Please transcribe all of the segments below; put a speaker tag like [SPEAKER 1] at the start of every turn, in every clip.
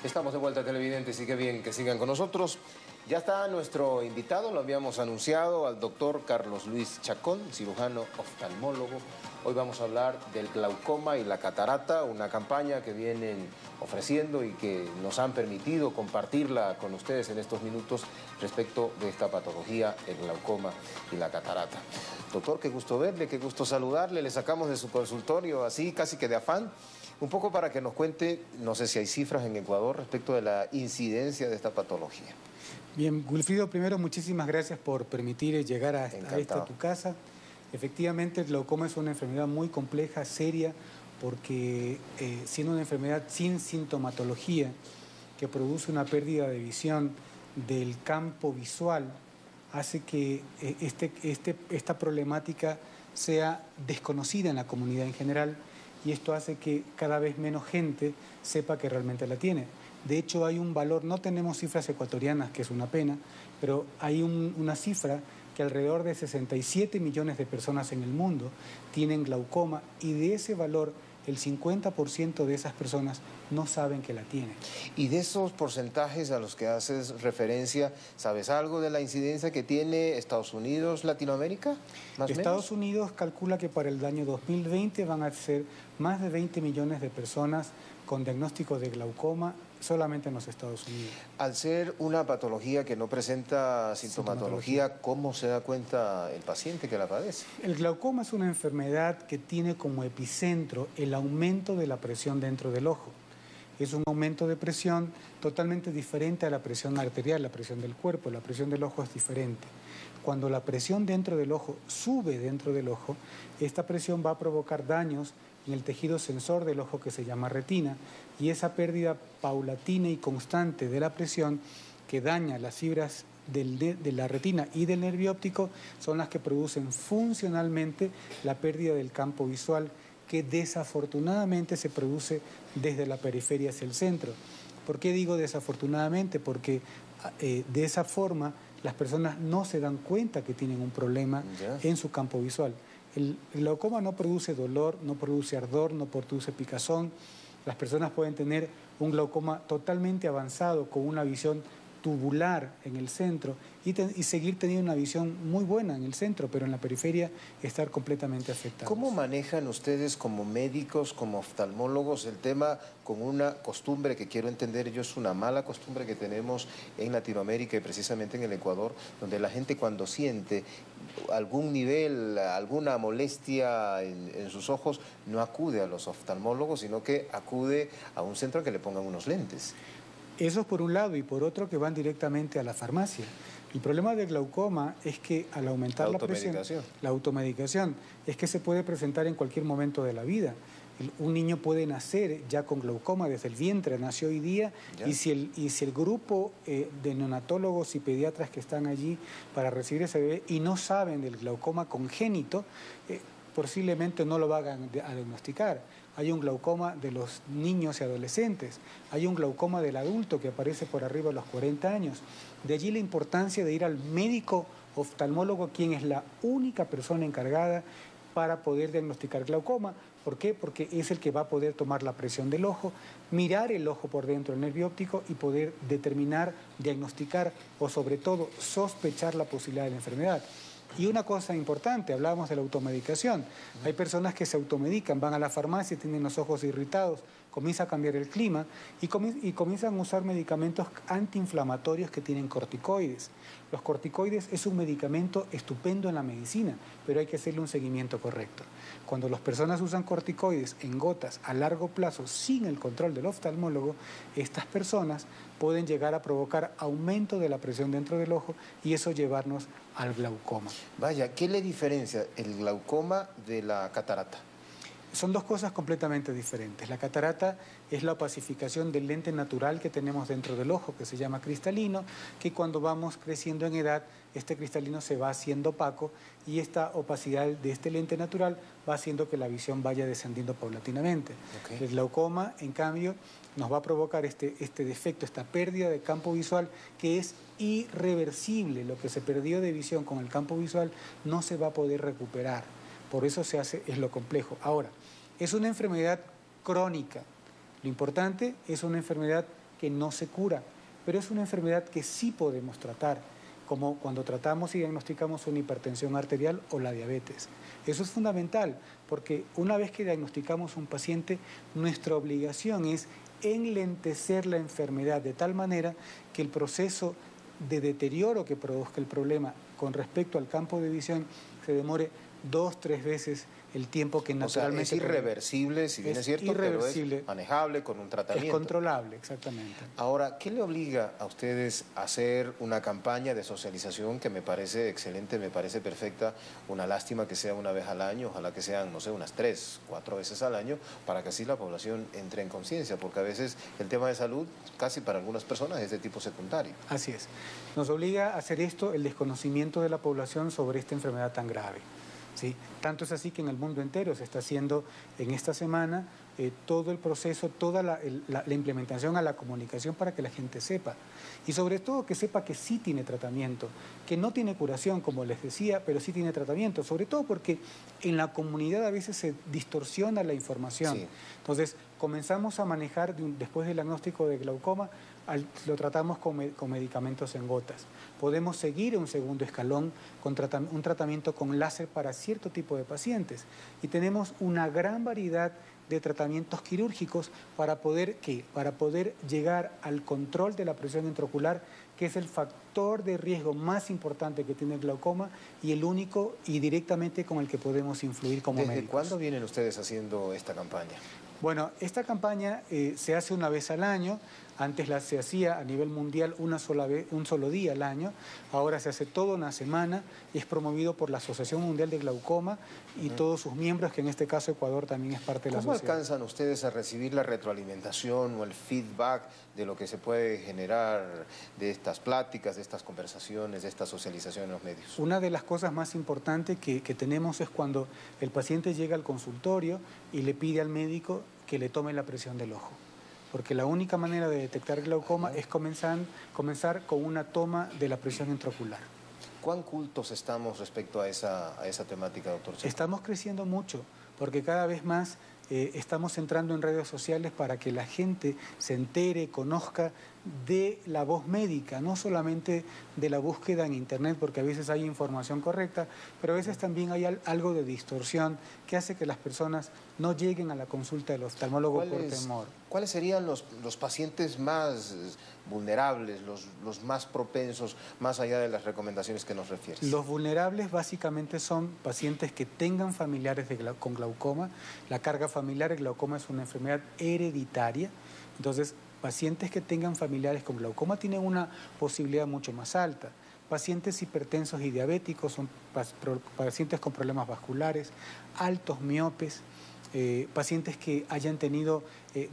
[SPEAKER 1] Estamos de vuelta, televidentes, y qué bien que sigan con nosotros. Ya está nuestro invitado, lo habíamos anunciado, al doctor Carlos Luis Chacón, cirujano oftalmólogo. Hoy vamos a hablar del glaucoma y la catarata, una campaña que vienen ofreciendo y que nos han permitido compartirla con ustedes en estos minutos respecto de esta patología, el glaucoma y la catarata. Doctor, qué gusto verle, qué gusto saludarle. Le sacamos de su consultorio así, casi que de afán, un poco para que nos cuente, no sé si hay cifras en Ecuador respecto de la incidencia de esta patología.
[SPEAKER 2] Bien, Wilfrido, primero muchísimas gracias por permitir llegar a tu casa. Efectivamente, el glaucoma es una enfermedad muy compleja, seria, porque siendo una enfermedad sin sintomatología, que produce una pérdida de visión del campo visual, hace que esta problemática sea desconocida en la comunidad en general, y esto hace que cada vez menos gente sepa que realmente la tiene. De hecho, hay un valor, no tenemos cifras ecuatorianas, que es una pena, pero hay una cifra que alrededor de 67 millones de personas en el mundo tienen glaucoma, y de ese valor, el 50% de esas personas no saben que la tienen.
[SPEAKER 1] Y de esos porcentajes a los que haces referencia, ¿sabes algo de la incidencia que tiene Estados Unidos, Latinoamérica?
[SPEAKER 2] Estados Unidos calcula que para el año 2020 van a ser más de 20 millones de personas con diagnóstico de glaucoma solamente en los Estados Unidos.
[SPEAKER 1] Al ser una patología que no presenta sintomatología, ¿cómo se da cuenta el paciente que la padece?
[SPEAKER 2] El glaucoma es una enfermedad que tiene como epicentro el aumento de la presión dentro del ojo. Es un aumento de presión totalmente diferente a la presión arterial, la presión del cuerpo. La presión del ojo es diferente. Cuando la presión dentro del ojo sube dentro del ojo, esta presión va a provocar daños en el tejido sensor del ojo, que se llama retina, y esa pérdida paulatina y constante de la presión, que daña las fibras de la retina y del nervio óptico, son las que producen funcionalmente la pérdida del campo visual, que desafortunadamente se produce desde la periferia hacia el centro. ¿Por qué digo desafortunadamente? Porque de esa forma las personas no se dan cuenta que tienen un problema en su campo visual. El glaucoma no produce dolor, no produce ardor, no produce picazón. Las personas pueden tener un glaucoma totalmente avanzado, con una visión tubular en el centro, y seguir teniendo una visión muy buena en el centro, pero en la periferia estar completamente afectados.
[SPEAKER 1] ¿Cómo manejan ustedes como médicos, como oftalmólogos, el tema con una costumbre que quiero entender yo es una mala costumbre que tenemos en Latinoamérica y precisamente en el Ecuador, donde la gente cuando siente algún nivel, alguna molestia en sus ojos, no acude a los oftalmólogos, sino que acude a un centro que le pongan unos lentes?
[SPEAKER 2] Eso por un lado, y por otro que van directamente a la farmacia. El problema del glaucoma es que al aumentar la presión, la automedicación, es que se puede presentar en cualquier momento de la vida. Un niño puede nacer ya con glaucoma desde el vientre, nació hoy día, y si el grupo de neonatólogos y pediatras que están allí para recibir ese bebé y no saben del glaucoma congénito, posiblemente no lo van a diagnosticar. Hay un glaucoma de los niños y adolescentes, hay un glaucoma del adulto que aparece por arriba de los 40 años. De allí la importancia de ir al médico oftalmólogo, quien es la única persona encargada para poder diagnosticar glaucoma. ¿Por qué? Porque es el que va a poder tomar la presión del ojo, mirar el ojo por dentro del nervio óptico y poder determinar, diagnosticar o sobre todo sospechar la posibilidad de la enfermedad. Y una cosa importante, hablábamos de la automedicación. Hay personas que se automedican, van a la farmacia, tienen los ojos irritados, comienza a cambiar el clima y comienzan a usar medicamentos antiinflamatorios que tienen corticoides. Los corticoides es un medicamento estupendo en la medicina, pero hay que hacerle un seguimiento correcto. Cuando las personas usan corticoides en gotas a largo plazo sin el control del oftalmólogo, estas personas pueden llegar a provocar aumento de la presión dentro del ojo y eso llevarnos al glaucoma.
[SPEAKER 1] Vaya, ¿qué le diferencia el glaucoma de la catarata?
[SPEAKER 2] Son dos cosas completamente diferentes. La catarata es la opacificación del lente natural que tenemos dentro del ojo, que se llama cristalino, que cuando vamos creciendo en edad, este cristalino se va haciendo opaco y esta opacidad de este lente natural va haciendo que la visión vaya descendiendo paulatinamente. El glaucoma, en cambio, nos va a provocar este defecto, esta pérdida de campo visual que es irreversible. Lo que se perdió de visión con el campo visual no se va a poder recuperar. Por eso es lo complejo. Ahora, es una enfermedad crónica. Lo importante es una enfermedad que no se cura, pero es una enfermedad que sí podemos tratar, como cuando tratamos y diagnosticamos una hipertensión arterial o la diabetes. Eso es fundamental, porque una vez que diagnosticamos un paciente, nuestra obligación es enlentecer la enfermedad de tal manera que el proceso de deterioro que produzca el problema con respecto al campo de visión se demore 2, 3 veces el tiempo que naturalmente...
[SPEAKER 1] O sea, es irreversible, si bien es cierto, pero es manejable con un tratamiento.
[SPEAKER 2] Es controlable, exactamente.
[SPEAKER 1] Ahora, ¿qué le obliga a ustedes a hacer una campaña de socialización que me parece excelente, me parece perfecta? Una lástima que sea una vez al año, ojalá que sean, no sé, unas 3, 4 veces al año, para que así la población entre en conciencia, porque a veces el tema de salud, casi para algunas personas, es de tipo secundario.
[SPEAKER 2] Así es. Nos obliga a hacer esto el desconocimiento de la población sobre esta enfermedad tan grave. ¿Sí? Tanto es así que en el mundo entero se está haciendo en esta semana todo el proceso, toda la implementación a la comunicación para que la gente sepa. Y sobre todo que sepa que sí tiene tratamiento, que no tiene curación, como les decía, pero sí tiene tratamiento. Sobre todo porque en la comunidad a veces se distorsiona la información. Sí. Entonces, comenzamos a manejar, después del diagnóstico de glaucoma, lo tratamos con medicamentos en gotas. Podemos seguir un segundo escalón con un tratamiento con láser para cierto tipo de pacientes. Y tenemos una gran variedad de tratamientos quirúrgicos para poder llegar al control de la presión intraocular, que es el factor de riesgo más importante que tiene el glaucoma y el único y directamente con el que podemos influir como médicos.
[SPEAKER 1] ¿Desde cuándo vienen ustedes haciendo esta campaña?
[SPEAKER 2] Bueno, esta campaña se hace una vez al año. Antes se hacía a nivel mundial un solo día al año. Ahora se hace toda una semana y es promovido por la Asociación Mundial de Glaucoma y todos sus miembros, que en este caso Ecuador también es parte de la sociedad.
[SPEAKER 1] ¿Cómo alcanzan ustedes a recibir la retroalimentación o el feedback de lo que se puede generar de estas pláticas, de estas conversaciones, de esta socialización en los medios?
[SPEAKER 2] Una de las cosas más importantes que tenemos es cuando el paciente llega al consultorio y le pide al médico que le tome la presión del ojo. Porque la única manera de detectar glaucoma es comenzar con una toma de la presión intraocular.
[SPEAKER 1] ¿Cuán cultos estamos respecto a esa temática, doctor Chacón?
[SPEAKER 2] Estamos creciendo mucho, porque cada vez más estamos entrando en redes sociales para que la gente se entere, conozca de la voz médica, no solamente de la búsqueda en internet, porque a veces hay información correcta, pero a veces también hay algo de distorsión que hace que las personas no lleguen a la consulta del oftalmólogo por temor.
[SPEAKER 1] ¿Cuáles serían los pacientes más vulnerables, los más propensos, más allá de las recomendaciones que nos refieres?
[SPEAKER 2] Los vulnerables básicamente son pacientes que tengan familiares con glaucoma. La carga familiar, el glaucoma es una enfermedad hereditaria, entonces pacientes que tengan familiares con glaucoma tienen una posibilidad mucho más alta. Pacientes hipertensos y diabéticos son pacientes con problemas vasculares, altos miopes, pacientes que hayan tenido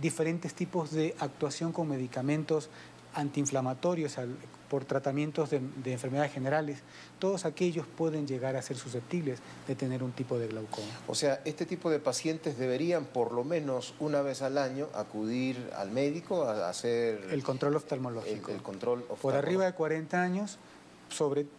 [SPEAKER 2] diferentes tipos de actuación con medicamentos antiinflamatorios por tratamientos de enfermedades generales, todos aquellos pueden llegar a ser susceptibles de tener un tipo de glaucoma.
[SPEAKER 1] O sea, este tipo de pacientes deberían por lo menos una vez al año acudir al médico a hacer...
[SPEAKER 2] El control oftalmológico.
[SPEAKER 1] El control oftalmológico.
[SPEAKER 2] Por arriba de 40 años...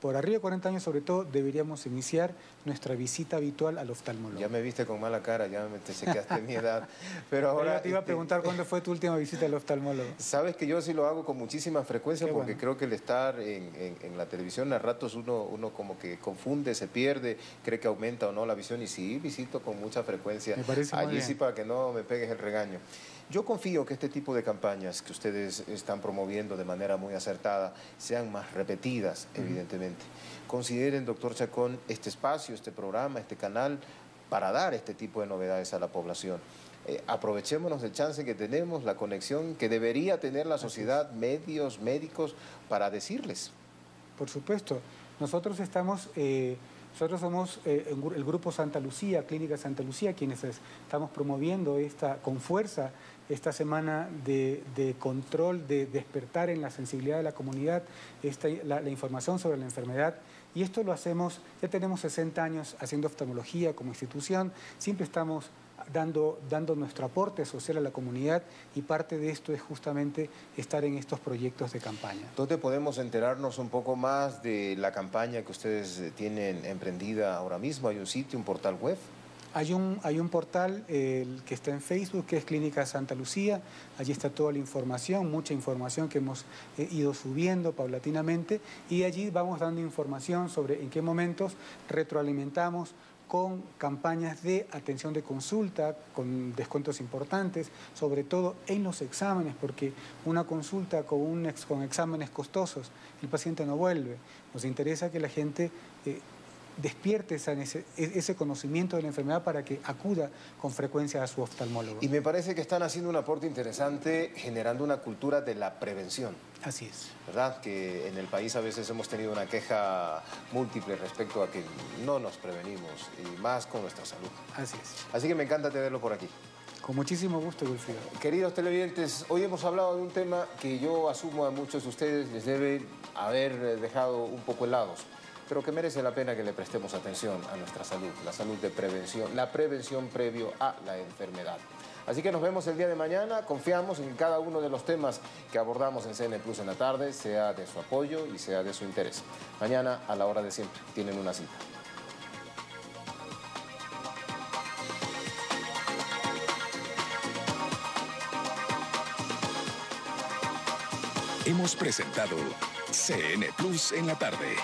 [SPEAKER 2] Por arriba de 40 años, sobre todo, deberíamos iniciar nuestra visita habitual al oftalmólogo.
[SPEAKER 1] Ya me viste con mala cara, ya te chequeaste mi edad. Pero ahora
[SPEAKER 2] te iba a preguntar cuándo fue tu última visita al oftalmólogo.
[SPEAKER 1] Sabes que yo sí lo hago con muchísima frecuencia porque creo que el estar en la televisión a ratos uno como que confunde, se pierde, cree que aumenta o no la visión y sí visito con mucha frecuencia.
[SPEAKER 2] Me parece
[SPEAKER 1] allí sí para que no me pegues el regaño. Yo confío que este tipo de campañas que ustedes están promoviendo de manera muy acertada sean más repetidas, evidentemente. Consideren, doctor Chacón, este espacio, este programa, este canal, para dar este tipo de novedades a la población. Aprovechémonos del chance que tenemos, la conexión que debería tener la sociedad, medios, médicos, para decirles.
[SPEAKER 2] Por supuesto. Nosotros somos el Grupo Santa Lucía, Clínica Santa Lucía, quienes estamos promoviendo con fuerza esta semana de control, de despertar en la sensibilidad de la comunidad, la información sobre la enfermedad. Y esto lo hacemos, ya tenemos 60 años haciendo oftalmología como institución, siempre estamos dando nuestro aporte social a la comunidad y parte de esto es justamente estar en estos proyectos de campaña.
[SPEAKER 1] ¿Dónde podemos enterarnos un poco más de la campaña que ustedes tienen emprendida ahora mismo? ¿Hay un sitio, un portal web?
[SPEAKER 2] Hay un portal que está en Facebook, que es Clínica Santa Lucía. Allí está toda la información, mucha información que hemos ido subiendo paulatinamente, y allí vamos dando información sobre en qué momentos retroalimentamos con campañas de atención de consulta, con descuentos importantes, sobre todo en los exámenes, porque una consulta con exámenes costosos, el paciente no vuelve. Nos interesa que la gente despierte ese conocimiento de la enfermedad para que acuda con frecuencia a su oftalmólogo.
[SPEAKER 1] Y me parece que están haciendo un aporte interesante generando una cultura de la prevención.
[SPEAKER 2] Así es.
[SPEAKER 1] ¿Verdad? Que en el país a veces hemos tenido una queja múltiple respecto a que no nos prevenimos, y más con nuestra salud.
[SPEAKER 2] Así es.
[SPEAKER 1] Así que me encanta tenerlo por aquí.
[SPEAKER 2] Con muchísimo gusto, Wilfrido.
[SPEAKER 1] Queridos televidentes, hoy hemos hablado de un tema que yo asumo a muchos de ustedes les debe haber dejado un poco helados, pero que merece la pena que le prestemos atención a nuestra salud, la salud de prevención, la prevención previo a la enfermedad. Así que nos vemos el día de mañana, confiamos en cada uno de los temas que abordamos en CN Plus en la tarde, sea de su apoyo y sea de su interés. Mañana, a la hora de siempre, tienen una cita.
[SPEAKER 3] Hemos presentado CN Plus en la tarde.